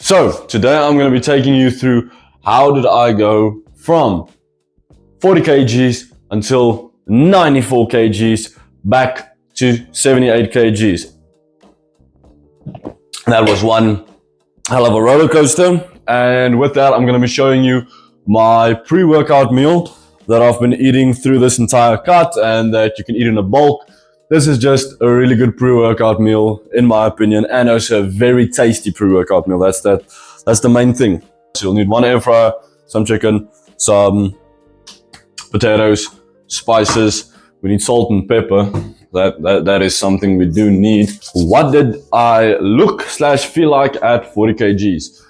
So today I'm going to be taking you through how did I go from 40 kgs until 94 kgs back to 78 kgs. That was one hell of a roller coaster. And with that, I'm going to be showing you my pre-workout meal that I've been eating through this entire cut and that you can eat in a bulk. This is just a really good pre-workout meal, in my opinion, and also a very tasty pre-workout meal. That's the main thing. So you'll need one air fryer, some chicken, some potatoes, spices. We need salt and pepper. That is something we do need. What did I look/feel like at 40 kgs?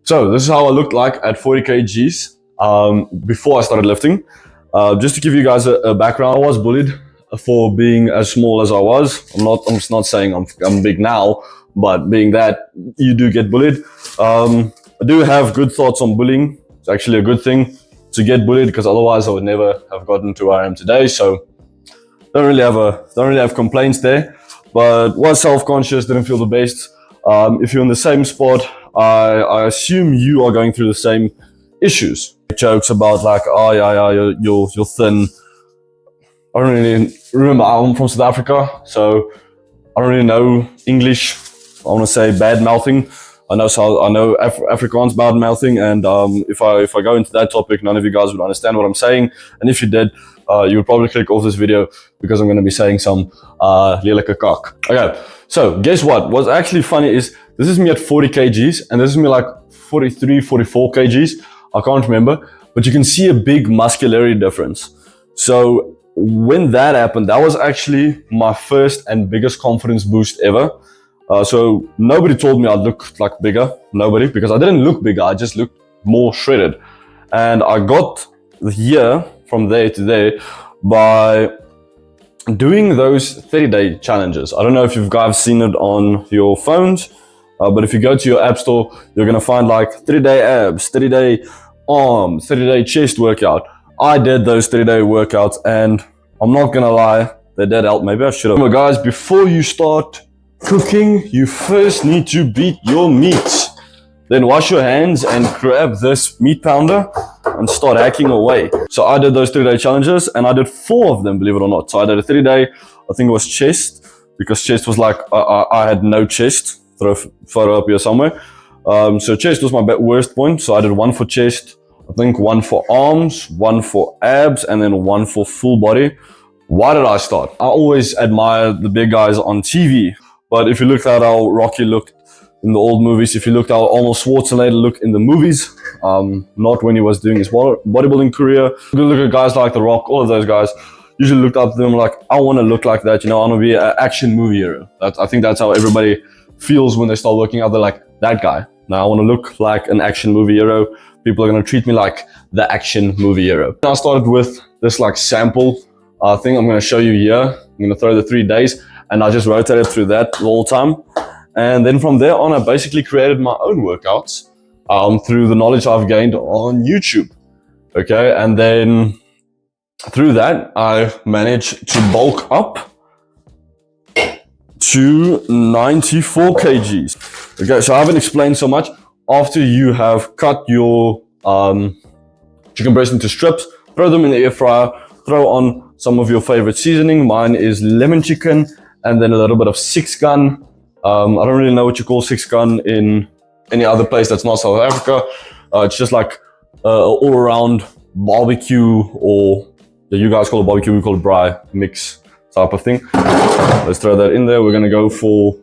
So this is how I looked like at 40 kgs before I started lifting. Just to give you guys a background, I was bullied for being as small as I was. I'm just not saying I'm big now, but being that, you do get bullied. I do have good thoughts on bullying. It's actually a good thing to get bullied because otherwise I would never have gotten to where I am today. So don't really have complaints there, but was self-conscious, didn't feel the best. If you're in the same spot, I assume you are going through the same issues. Jokes about like, oh yeah, you're thin. I don't really remember. I'm from South Africa, so I don't really know English. I want to say bad mouthing. I know Afrikaans bad mouthing, and if I go into that topic, none of you guys would understand what I'm saying. And if you did, you would probably click off this video because I'm going to be saying some lelijke kak. Okay, so guess what? What's actually funny is this is me at 40 kgs, and this is me like 43, 44 kgs. I can't remember, but you can see a big muscularity difference. So when that happened, that was actually my first and biggest confidence boost ever. So nobody told me I looked like bigger, nobody, because I didn't look bigger, I just looked more shredded. And I got here from there to there by doing those 30-day challenges. I don't know if you guys seen it on your phones, but if you go to your app store, you're gonna find like 30-day abs, 30-day arms, 30-day chest workout. I did those 30-day workouts, and I'm not gonna lie, they did help. Maybe I should have. Remember guys, before you start cooking, you first need to beat your meat. Then wash your hands and grab this meat pounder and start hacking away. So I did those 30-day challenges, and I did 4 of them, believe it or not. So I did a 30-day, I think it was chest, because chest was like, I had no chest. Throw a photo up here somewhere. So chest was my worst point. So I did 1 for chest, I think 1 for arms, 1 for abs, and then 1 for full body. Why did I start? I always admire the big guys on TV, but if you looked at how Rocky looked in the old movies, if you looked at how Arnold Schwarzenegger looked in the movies, not when he was doing his bodybuilding career. You look at guys like The Rock, all of those guys, usually looked up to them like, I want to look like that, you know, I want to be an action movie hero. I think that's how everybody feels when they start working out. They're like, that guy. Now I want to look like an action movie hero. People are going to treat me like the action movie hero. I started with this like sample thing I'm going to show you here. I'm going to throw the 3 days, and I just rotated through that the whole time. And then from there on, I basically created my own workouts through the knowledge I've gained on YouTube. Okay, and then through that, I managed to bulk up to 94 kgs. Okay, so I haven't explained so much. After you have cut your chicken breast into strips, throw them in the air fryer, throw on some of your favorite seasoning. Mine is lemon chicken, and then a little bit of 6-gun. I don't really know what you call 6-gun in any other place that's not South Africa. It's just like all-around barbecue, or you guys call it barbecue, we call it braai mix type of thing. Let's throw that in there. We're gonna go for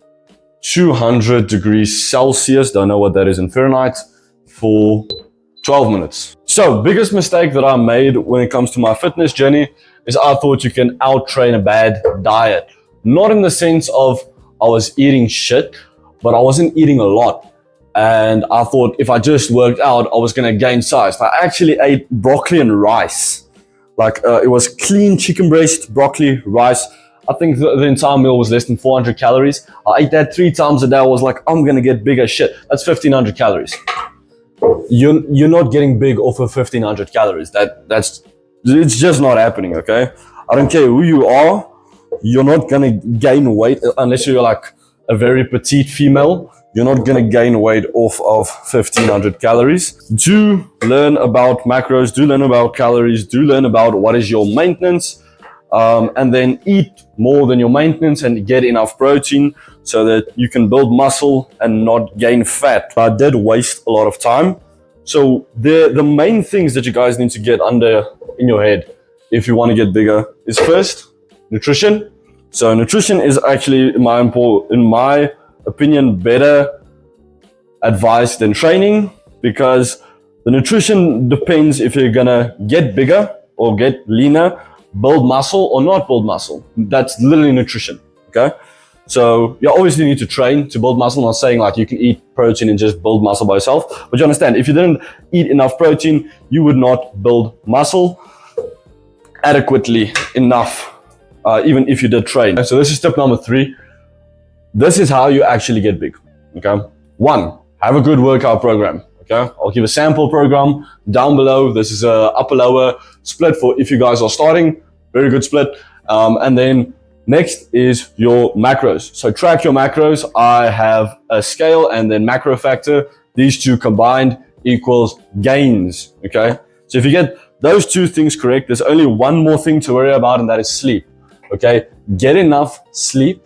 200 degrees Celsius, don't know what that is in Fahrenheit, for 12 minutes. So biggest mistake that I made when it comes to my fitness journey is I thought you can out-train a bad diet. Not in the sense of I was eating shit, but I wasn't eating a lot. And I thought if I just worked out, I was gonna gain size. I actually ate broccoli and rice. Like it was clean chicken breast, broccoli, rice. I think the entire meal was less than 400 calories. I ate that 3 times a day. I was like, I'm gonna get big as shit. That's 1,500 calories. You're not getting big off of 1,500 calories. It's just not happening, okay? I don't care who you are. You're not gonna gain weight unless you're like a very petite female. you're not going to gain weight off of 1500 calories. Do learn about macros, do learn about calories, do learn about what is your maintenance, and then eat more than your maintenance and get enough protein so that you can build muscle and not gain fat. I did waste a lot of time. So the main things that you guys need to get under in your head if you want to get bigger is first, nutrition. So nutrition is actually, in my opinion, better advice than training, because the nutrition depends if you're gonna get bigger or get leaner, build muscle or not build muscle. That's literally nutrition, okay? So you obviously need to train to build muscle. I'm not saying like you can eat protein and just build muscle by yourself, but you understand, if you didn't eat enough protein, you would not build muscle adequately enough, even if you did train. So this is tip number 3. This is how you actually get big, okay? 1, have a good workout program, okay? I'll give a sample program down below. This is a upper-lower split for if you guys are starting, very good split. And then next is your macros. So track your macros. I have a scale and then macro factor. These two combined equals gains, okay? So if you get those 2 things correct, there's only one more thing to worry about, and that is sleep, okay? Get enough sleep.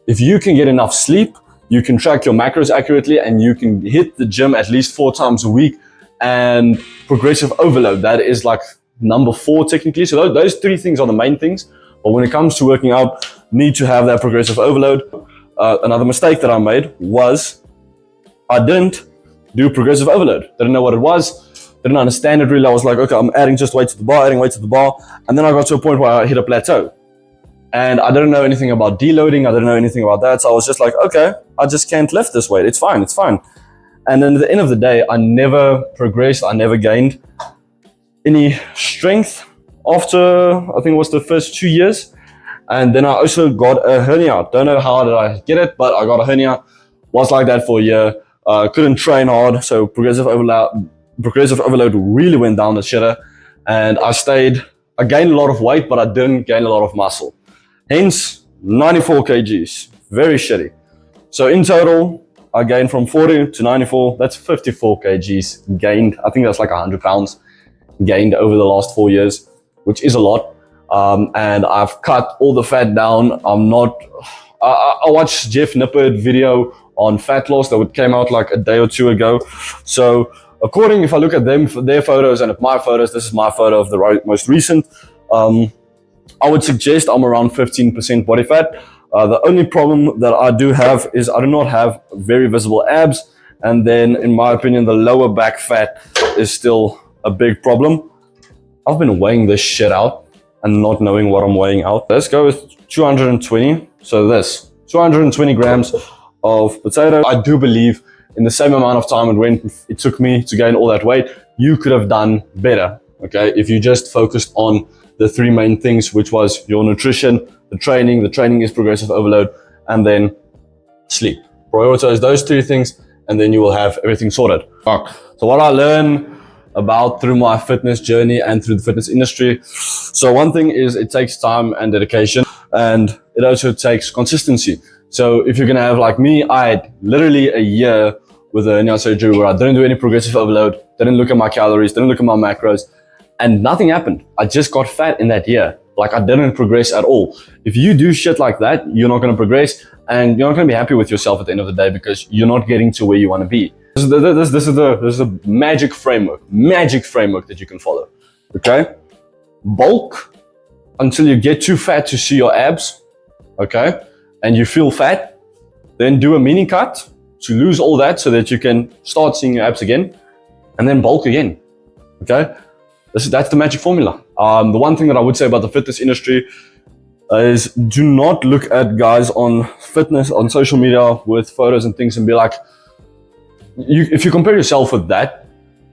If you can get enough sleep, you can track your macros accurately and you can hit the gym at least 4 times a week. And progressive overload, that is like number 4 technically. So those 3 things are the main things. But when it comes to working out, need to have that progressive overload. Another mistake that I made was I didn't do progressive overload. Didn't know what it was. Didn't understand it really. I was like, okay, I'm adding just weight to the bar, adding weight to the bar. And then I got to a point where I hit a plateau. And I didn't know anything about deloading. I didn't know anything about that. So I was just like, okay, I just can't lift this weight. It's fine. It's fine. And then at the end of the day, I never progressed. I never gained any strength after, I think it was the first 2 years. And then I also got a hernia. Don't know how did I get it, but I got a hernia. Was like that for a year. Couldn't train hard. So progressive overload really went down the shitter. And I gained a lot of weight, but I didn't gain a lot of muscle. Hence, 94 kgs, very shitty. So in total, I gained from 40 to 94. That's 54 kgs gained. I think that's like 100 pounds gained over the last 4 years, which is a lot. And I've cut all the fat down. I watched Jeff Nippert video on fat loss that came out like a day or 2 ago. So if I look at their photos and at my photos, this is my photo of the most recent. I would suggest I'm around 15% body fat. The only problem that I do have is I do not have very visible abs. And then in my opinion, the lower back fat is still a big problem. I've been weighing this shit out and not knowing what I'm weighing out. Let's go with 220. So this 220 grams of potato. I do believe in the same amount of time it took me to gain all that weight, you could have done better, okay? If you just focused on the 3 main things, which was your nutrition, the training is progressive overload, and then sleep. Prioritize those 3 things, and then you will have everything sorted. So what I learned about through my fitness journey and through the fitness industry. So one thing is it takes time and dedication, and it also takes consistency. So if you're gonna have like me, I had literally a year with a hernia surgery where I didn't do any progressive overload, didn't look at my calories, didn't look at my macros, and nothing happened. I just got fat in that year. Like I didn't progress at all. If you do shit like that, you're not gonna progress, and you're not gonna be happy with yourself at the end of the day because you're not getting to where you wanna be. This is the magic framework that you can follow, okay? Bulk until you get too fat to see your abs, okay? And you feel fat, then do a mini cut to lose all that so that you can start seeing your abs again, and then bulk again, okay? That's the magic formula. The one thing that I would say about the fitness industry is do not look at guys on fitness on social media with photos and things and be like, if you compare yourself with that,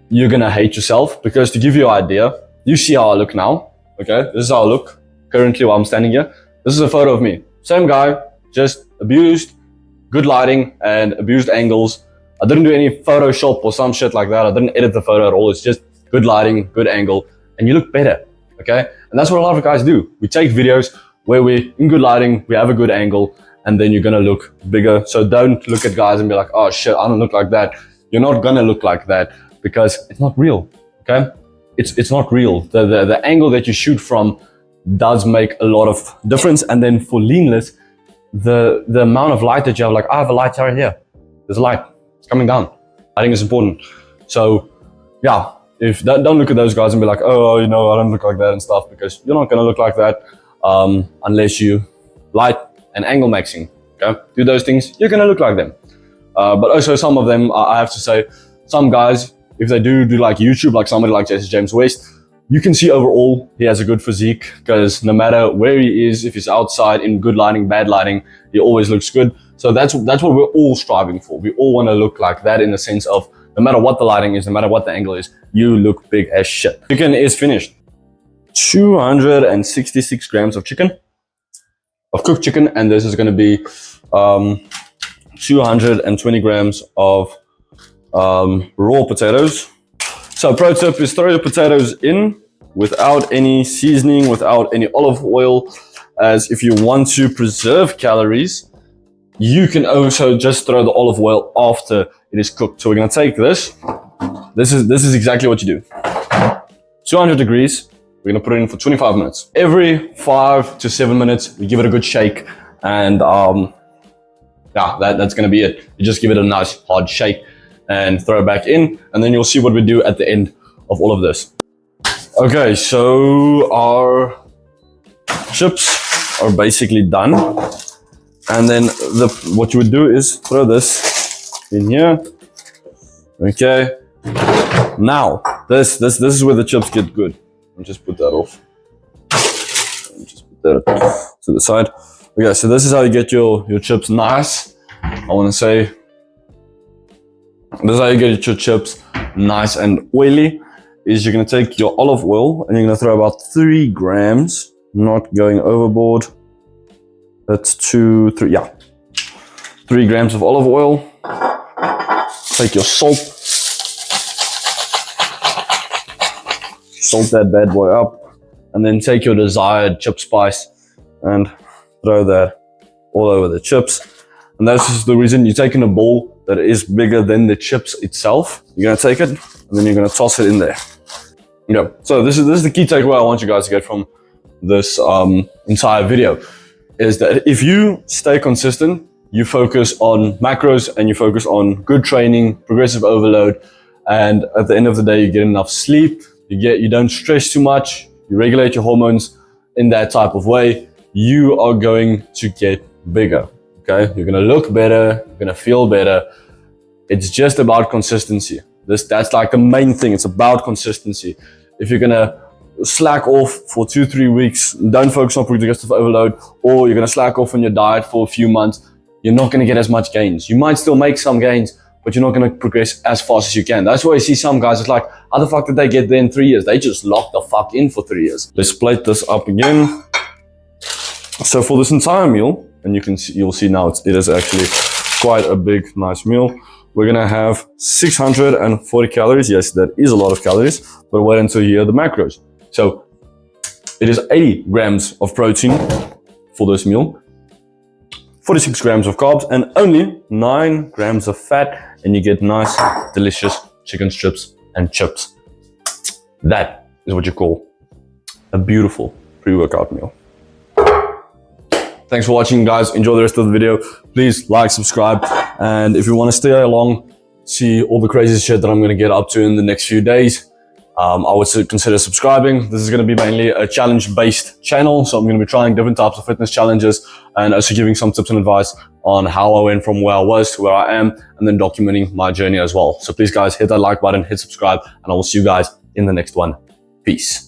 you're gonna hate yourself. Because to give you an idea, you see how I look now, okay? This is how I look currently while I'm standing here. This is a photo of me. Same guy, just abused, good lighting and abused angles. I didn't do any Photoshop or some shit like that. I didn't edit the photo at all. It's just good lighting, good angle, and you look better, okay? And that's what a lot of guys do. We take videos where we're in good lighting, we have a good angle, and then you're gonna look bigger. So don't look at guys and be like, oh shit, I don't look like that. You're not gonna look like that because it's not real, okay? It's not real. The angle that you shoot from does make a lot of difference. And then for leanless, the amount of light that you have, like I have a light right here. There's a light, it's coming down. I think it's important. So yeah, if don't look at those guys and be like, oh, you know, I don't look like that and stuff, because you're not gonna look like that unless you light and angle maxing, okay? Do those things, you're gonna look like them. But also some of them, I have to say, some guys, if they do like YouTube, like somebody like James West, you can see overall he has a good physique, because no matter where he is, if he's outside in good lighting, bad lighting, he always looks good. So that's what we're all striving for. We all want to look like that, in the sense of no matter what the lighting is, no matter what the angle is, you look big as shit. Chicken is finished. 266 grams of chicken, of cooked chicken, and this is going to be 220 grams of raw potatoes. So pro tip is throw your potatoes in without any seasoning, without any olive oil, as if you want to preserve calories, you can also just throw the olive oil after it is cooked. So we're going to take this. This is exactly what you do. 200 degrees. We're going to put it in for 25 minutes. Every 5 to 7 minutes, we give it a good shake, and yeah, that's going to be it. You just give it a nice hard shake and throw it back in, and then you'll see what we do at the end of all of this. Okay, so our chips are basically done, and then what you would do is throw this in here. Okay, now this is where the chips get good. I'll just put that off. Just put that to the side. Okay, so this is how you get your chips nice. I want to say, this is how you get your chips nice and oily, is you're going to take your olive oil and you're going to throw about 3 grams, not going overboard. That's 3 grams of olive oil. Take your salt. Salt that bad boy up. And then take your desired chip spice and throw that all over the chips. And this is the reason you're taking a bowl that is bigger than the chips itself. You're gonna take it, and then you're gonna toss it in there. Okay, so this is the key takeaway I want you guys to get from this entire video, is that if you stay consistent, you focus on macros and you focus on good training, progressive overload, and at the end of the day, you get enough sleep, you don't stress too much, you regulate your hormones in that type of way, you are going to get bigger. Okay, you're gonna look better, you're gonna feel better. It's just about consistency. That's like the main thing. It's about consistency. If you're gonna slack off for 2-3 weeks, don't focus on progressive overload, or you're gonna slack off on your diet for a few months, you're not gonna get as much gains. You might still make some gains, but you're not gonna progress as fast as you can. That's why you see some guys, it's like, how the fuck did they get there in 3 years? They just locked the fuck in for 3 years. Let's plate this up again. So for this entire meal, and you'll see now it is actually quite a big, nice meal. We're gonna have 640 calories. Yes, that is a lot of calories, but wait until you hear the macros. So it is 80 grams of protein for this meal, 46 grams of carbs, and only 9 grams of fat, and you get nice, delicious chicken strips and chips. That is what you call a beautiful pre-workout meal. Thanks for watching, guys. Enjoy the rest of the video. Please like, subscribe, and if you want to stay along, see all the crazy shit that I'm going to get up to in the next few days, I would consider subscribing. This is going to be mainly a challenge-based channel, so I'm going to be trying different types of fitness challenges and also giving some tips and advice on how I went from where I was to where I am, and then documenting my journey as well. So please, guys, hit that like button, hit subscribe, and I will see you guys in the next one. Peace.